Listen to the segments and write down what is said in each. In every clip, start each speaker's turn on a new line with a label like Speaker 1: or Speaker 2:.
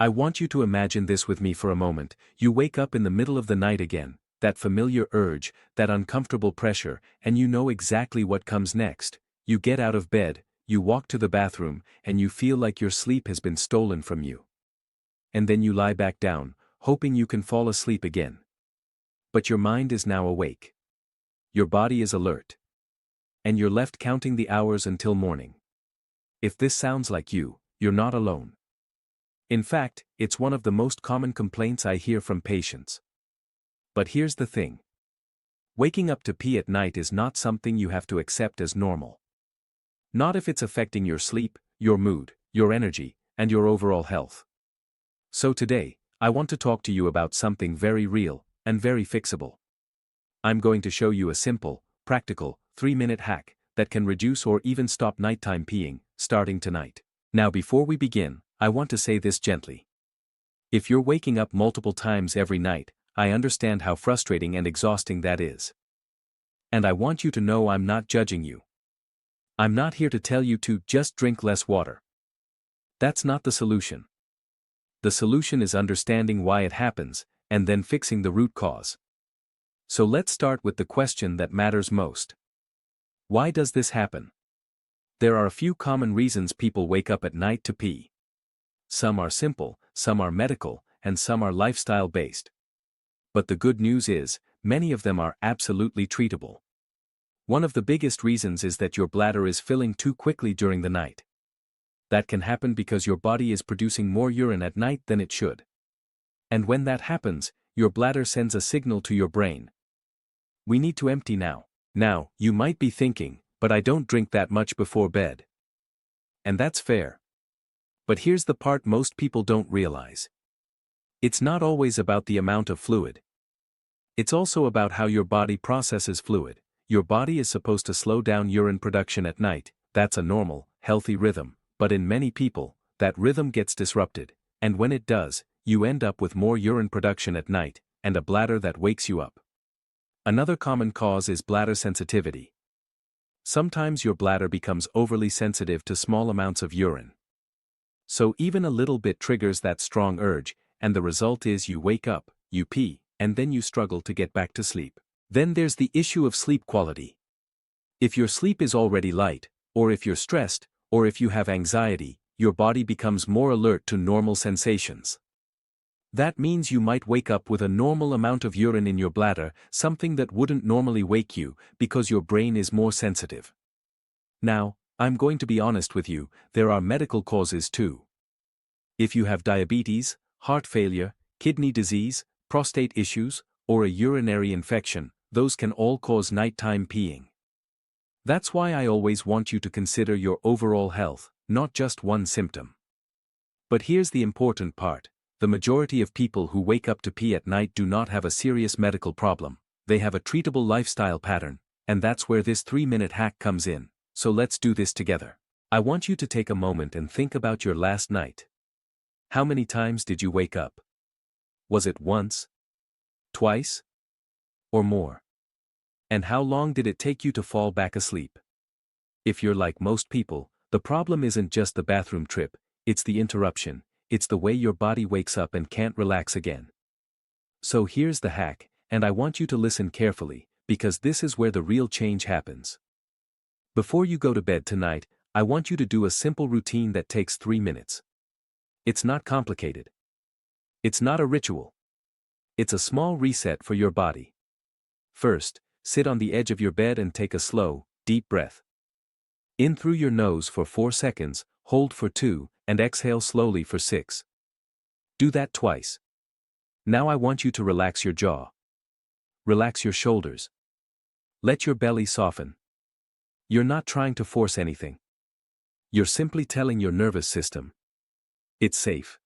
Speaker 1: I want you to imagine this with me for a moment. You wake up in the middle of the night again, that familiar urge, that uncomfortable pressure, and you know exactly what comes next. You get out of bed, you walk to the bathroom, and you feel like your sleep has been stolen from you. And then you lie back down, hoping you can fall asleep again. But your mind is now awake. Your body is alert. And you're left counting the hours until morning. If this sounds like you, you're not alone. In fact, it's one of the most common complaints I hear from patients. But here's the thing. Waking up to pee at night is not something you have to accept as normal. Not if it's affecting your sleep, your mood, your energy, and your overall health. So today, I want to talk to you about something very real, and very fixable. I'm going to show you a simple, practical, 3-minute hack that can reduce or even stop nighttime peeing, starting tonight. Now before we begin, I want to say this gently. If you're waking up multiple times every night, I understand how frustrating and exhausting that is. And I want you to know I'm not judging you. I'm not here to tell you to just drink less water. That's not the solution. The solution is understanding why it happens, and then fixing the root cause. So let's start with the question that matters most. Why does this happen? There are a few common reasons people wake up at night to pee. Some are simple, some are medical, and some are lifestyle-based. But the good news is, many of them are absolutely treatable. One of the biggest reasons is that your bladder is filling too quickly during the night. That can happen because your body is producing more urine at night than it should. And when that happens, your bladder sends a signal to your brain. We need to empty now. Now, you might be thinking, but I don't drink that much before bed. And that's fair. But here's the part most people don't realize. It's not always about the amount of fluid. It's also about how your body processes fluid. Your body is supposed to slow down urine production at night. That's a normal, healthy rhythm, but in many people, that rhythm gets disrupted, and when it does, you end up with more urine production at night, and a bladder that wakes you up. Another common cause is bladder sensitivity. Sometimes your bladder becomes overly sensitive to small amounts of urine. So even a little bit triggers that strong urge, and the result is you wake up, you pee, and then you struggle to get back to sleep. Then there's the issue of sleep quality. If your sleep is already light, or if you're stressed, or if you have anxiety, your body becomes more alert to normal sensations. That means you might wake up with a normal amount of urine in your bladder, something that wouldn't normally wake you, because your brain is more sensitive. Now, I'm going to be honest with you, there are medical causes too. If you have diabetes, heart failure, kidney disease, prostate issues, or a urinary infection, those can all cause nighttime peeing. That's why I always want you to consider your overall health, not just one symptom. But here's the important part. The majority of people who wake up to pee at night do not have a serious medical problem. They have a treatable lifestyle pattern, and that's where this 3-minute hack comes in. So let's do this together. I want you to take a moment and think about your last night. How many times did you wake up? Was it once? Twice? Or more? And how long did it take you to fall back asleep? If you're like most people, the problem isn't just the bathroom trip, it's the interruption, it's the way your body wakes up and can't relax again. So here's the hack, and I want you to listen carefully, because this is where the real change happens. Before you go to bed tonight, I want you to do a simple routine that takes 3 minutes. It's not complicated. It's not a ritual. It's a small reset for your body. First, sit on the edge of your bed and take a slow, deep breath. In through your nose for 4 seconds, hold for 2, and exhale slowly for 6. Do that twice. Now I want you to relax your jaw. Relax your shoulders. Let your belly soften. You're not trying to force anything. You're simply telling your nervous system, it's safe.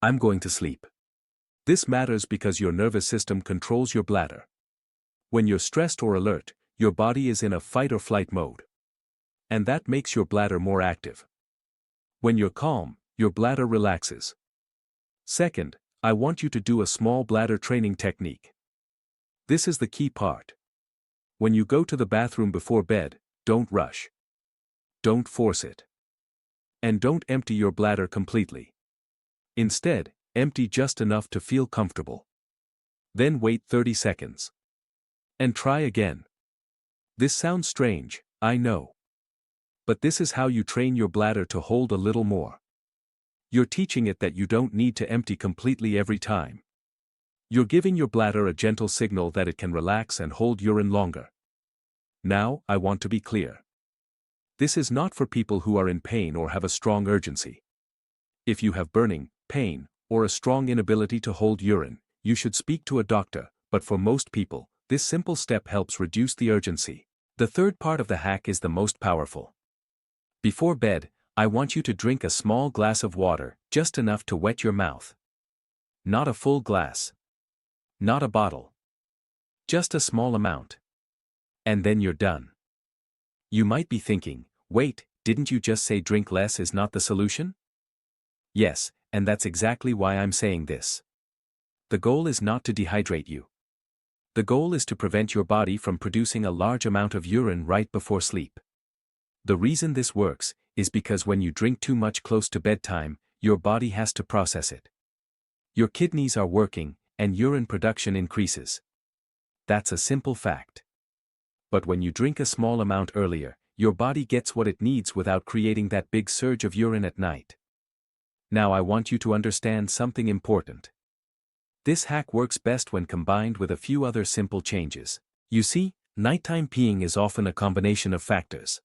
Speaker 1: I'm going to sleep. This matters because your nervous system controls your bladder. When you're stressed or alert, your body is in a fight or flight mode. And that makes your bladder more active. When you're calm, your bladder relaxes. Second, I want you to do a small bladder training technique. This is the key part. When you go to the bathroom before bed, don't rush. Don't force it. And don't empty your bladder completely. Instead, empty just enough to feel comfortable. Then wait 30 seconds. And try again. This sounds strange, I know. But this is how you train your bladder to hold a little more. You're teaching it that you don't need to empty completely every time. You're giving your bladder a gentle signal that it can relax and hold urine longer. Now, I want to be clear. This is not for people who are in pain or have a strong urgency. If you have burning, pain, or a strong inability to hold urine, you should speak to a doctor, but for most people, this simple step helps reduce the urgency. The third part of the hack is the most powerful. Before bed, I want you to drink a small glass of water, just enough to wet your mouth. Not a full glass. Not a bottle. Just a small amount. And then you're done. You might be thinking, wait, didn't you just say drink less is not the solution? Yes, and that's exactly why I'm saying this. The goal is not to dehydrate you. The goal is to prevent your body from producing a large amount of urine right before sleep. The reason this works is because when you drink too much close to bedtime, your body has to process it. Your kidneys are working, and urine production increases. That's a simple fact. But when you drink a small amount earlier, your body gets what it needs without creating that big surge of urine at night. Now I want you to understand something important. This hack works best when combined with a few other simple changes. You see, nighttime peeing is often a combination of factors.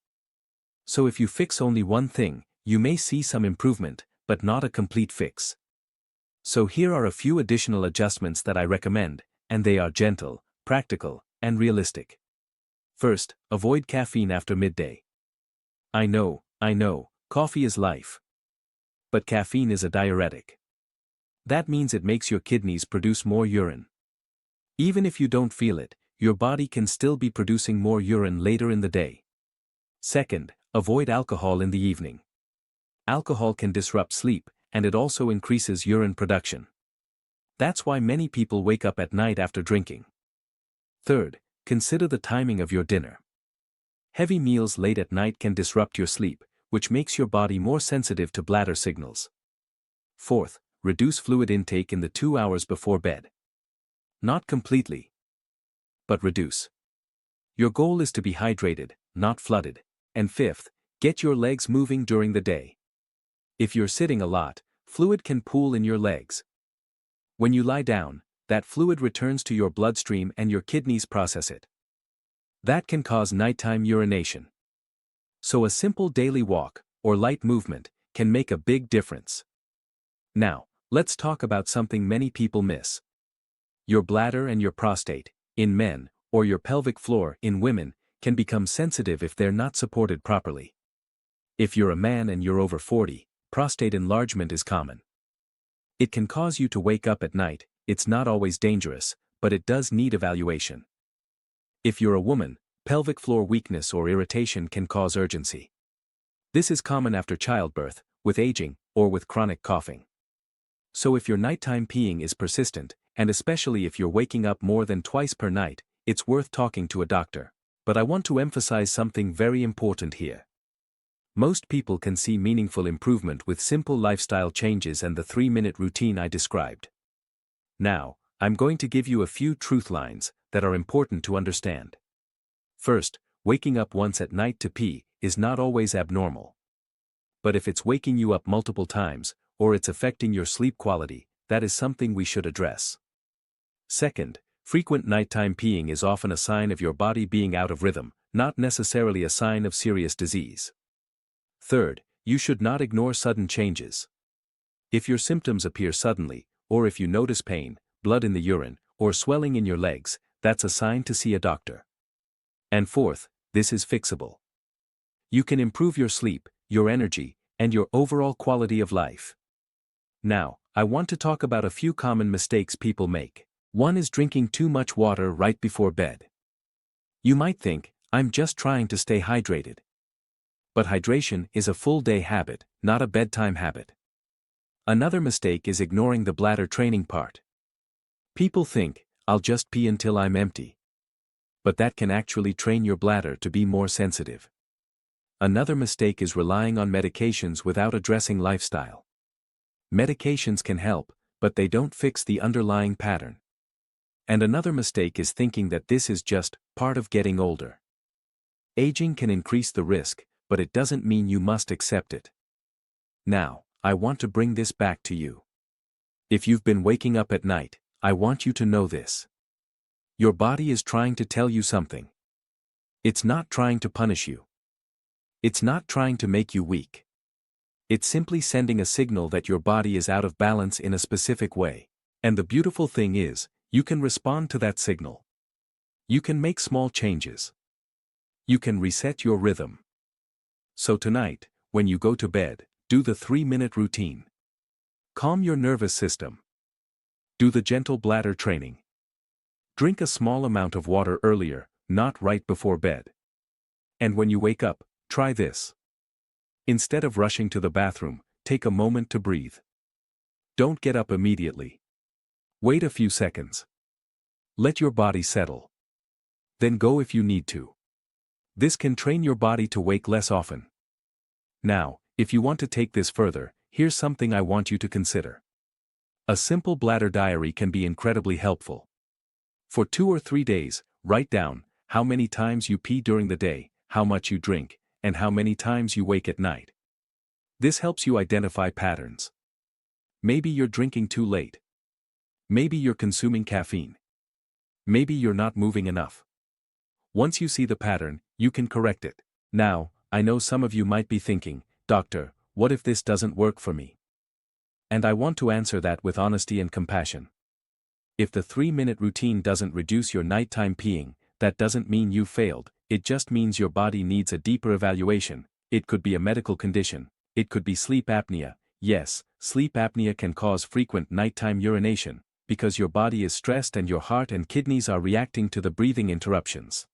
Speaker 1: So if you fix only one thing, you may see some improvement, but not a complete fix. So here are a few additional adjustments that I recommend, and they are gentle, practical, and realistic. First, avoid caffeine after midday. I know, coffee is life. But caffeine is a diuretic. That means it makes your kidneys produce more urine. Even if you don't feel it, your body can still be producing more urine later in the day. Second, avoid alcohol in the evening. Alcohol can disrupt sleep, and it also increases urine production. That's why many people wake up at night after drinking. Third, consider the timing of your dinner. Heavy meals late at night can disrupt your sleep, which makes your body more sensitive to bladder signals. Fourth, reduce fluid intake in the 2 hours before bed. Not completely, but reduce. Your goal is to be hydrated, not flooded. And fifth, get your legs moving during the day. If you're sitting a lot, fluid can pool in your legs. When you lie down, that fluid returns to your bloodstream and your kidneys process it. That can cause nighttime urination. So a simple daily walk, or light movement, can make a big difference. Now, let's talk about something many people miss. Your bladder and your prostate, in men, or your pelvic floor, in women, can become sensitive if they're not supported properly. If you're a man and you're over 40, prostate enlargement is common. It can cause you to wake up at night. It's not always dangerous, but it does need evaluation. If you're a woman, pelvic floor weakness or irritation can cause urgency. This is common after childbirth, with aging, or with chronic coughing. So if your nighttime peeing is persistent, and especially if you're waking up more than twice per night, it's worth talking to a doctor. But I want to emphasize something very important here. Most people can see meaningful improvement with simple lifestyle changes and the 3-minute routine I described. Now, I'm going to give you a few truth lines that are important to understand. First, waking up once at night to pee is not always abnormal. But if it's waking you up multiple times, or it's affecting your sleep quality, that is something we should address. Second, frequent nighttime peeing is often a sign of your body being out of rhythm, not necessarily a sign of serious disease. Third, you should not ignore sudden changes. If your symptoms appear suddenly, or if you notice pain, blood in the urine, or swelling in your legs, that's a sign to see a doctor. And fourth, this is fixable. You can improve your sleep, your energy, and your overall quality of life. Now, I want to talk about a few common mistakes people make. One is drinking too much water right before bed. You might think, I'm just trying to stay hydrated. But hydration is a full-day habit, not a bedtime habit. Another mistake is ignoring the bladder training part. People think, I'll just pee until I'm empty. But that can actually train your bladder to be more sensitive. Another mistake is relying on medications without addressing lifestyle. Medications can help, but they don't fix the underlying pattern. And another mistake is thinking that this is just part of getting older. Aging can increase the risk, but it doesn't mean you must accept it. Now, I want to bring this back to you. If you've been waking up at night, I want you to know this. Your body is trying to tell you something. It's not trying to punish you. It's not trying to make you weak. It's simply sending a signal that your body is out of balance in a specific way. And the beautiful thing is, you can respond to that signal. You can make small changes. You can reset your rhythm. So tonight, when you go to bed, do the 3-minute routine. Calm your nervous system. Do the gentle bladder training. Drink a small amount of water earlier, not right before bed. And when you wake up, try this. Instead of rushing to the bathroom, take a moment to breathe. Don't get up immediately. Wait a few seconds. Let your body settle. Then go if you need to. This can train your body to wake less often. Now, if you want to take this further, here's something I want you to consider. A simple bladder diary can be incredibly helpful. For 2 or 3 days, write down how many times you pee during the day, how much you drink, and how many times you wake at night. This helps you identify patterns. Maybe you're drinking too late. Maybe you're consuming caffeine. Maybe you're not moving enough. Once you see the pattern, you can correct it. Now, I know some of you might be thinking, "Doctor, what if this doesn't work for me?" And I want to answer that with honesty and compassion. If the 3-minute routine doesn't reduce your nighttime peeing, that doesn't mean you failed, it just means your body needs a deeper evaluation. It could be a medical condition, it could be sleep apnea. Yes, sleep apnea can cause frequent nighttime urination, because your body is stressed and your heart and kidneys are reacting to the breathing interruptions.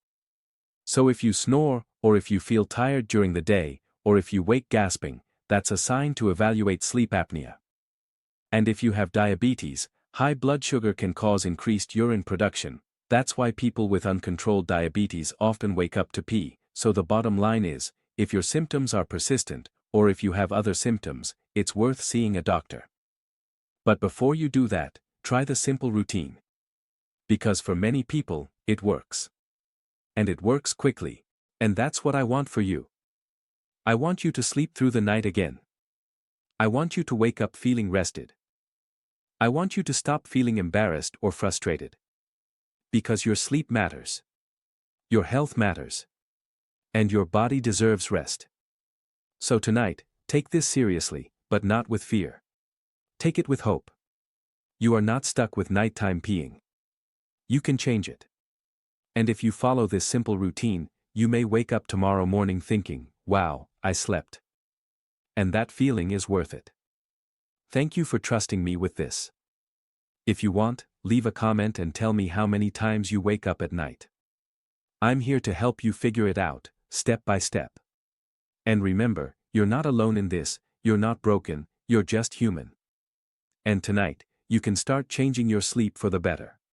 Speaker 1: So if you snore, or if you feel tired during the day, or if you wake gasping, that's a sign to evaluate sleep apnea. And if you have diabetes, high blood sugar can cause increased urine production. That's why people with uncontrolled diabetes often wake up to pee. So the bottom line is, if your symptoms are persistent, or if you have other symptoms, it's worth seeing a doctor. But before you do that, try the simple routine. Because for many people, it works. And it works quickly. And that's what I want for you. I want you to sleep through the night again. I want you to wake up feeling rested. I want you to stop feeling embarrassed or frustrated. Because your sleep matters. Your health matters. And your body deserves rest. So tonight, take this seriously, but not with fear. Take it with hope. You are not stuck with nighttime peeing. You can change it. And if you follow this simple routine, you may wake up tomorrow morning thinking, "Wow, I slept." And that feeling is worth it. Thank you for trusting me with this. If you want, leave a comment and tell me how many times you wake up at night. I'm here to help you figure it out, step by step. And remember, you're not alone in this, you're not broken, you're just human. And tonight, you can start changing your sleep for the better.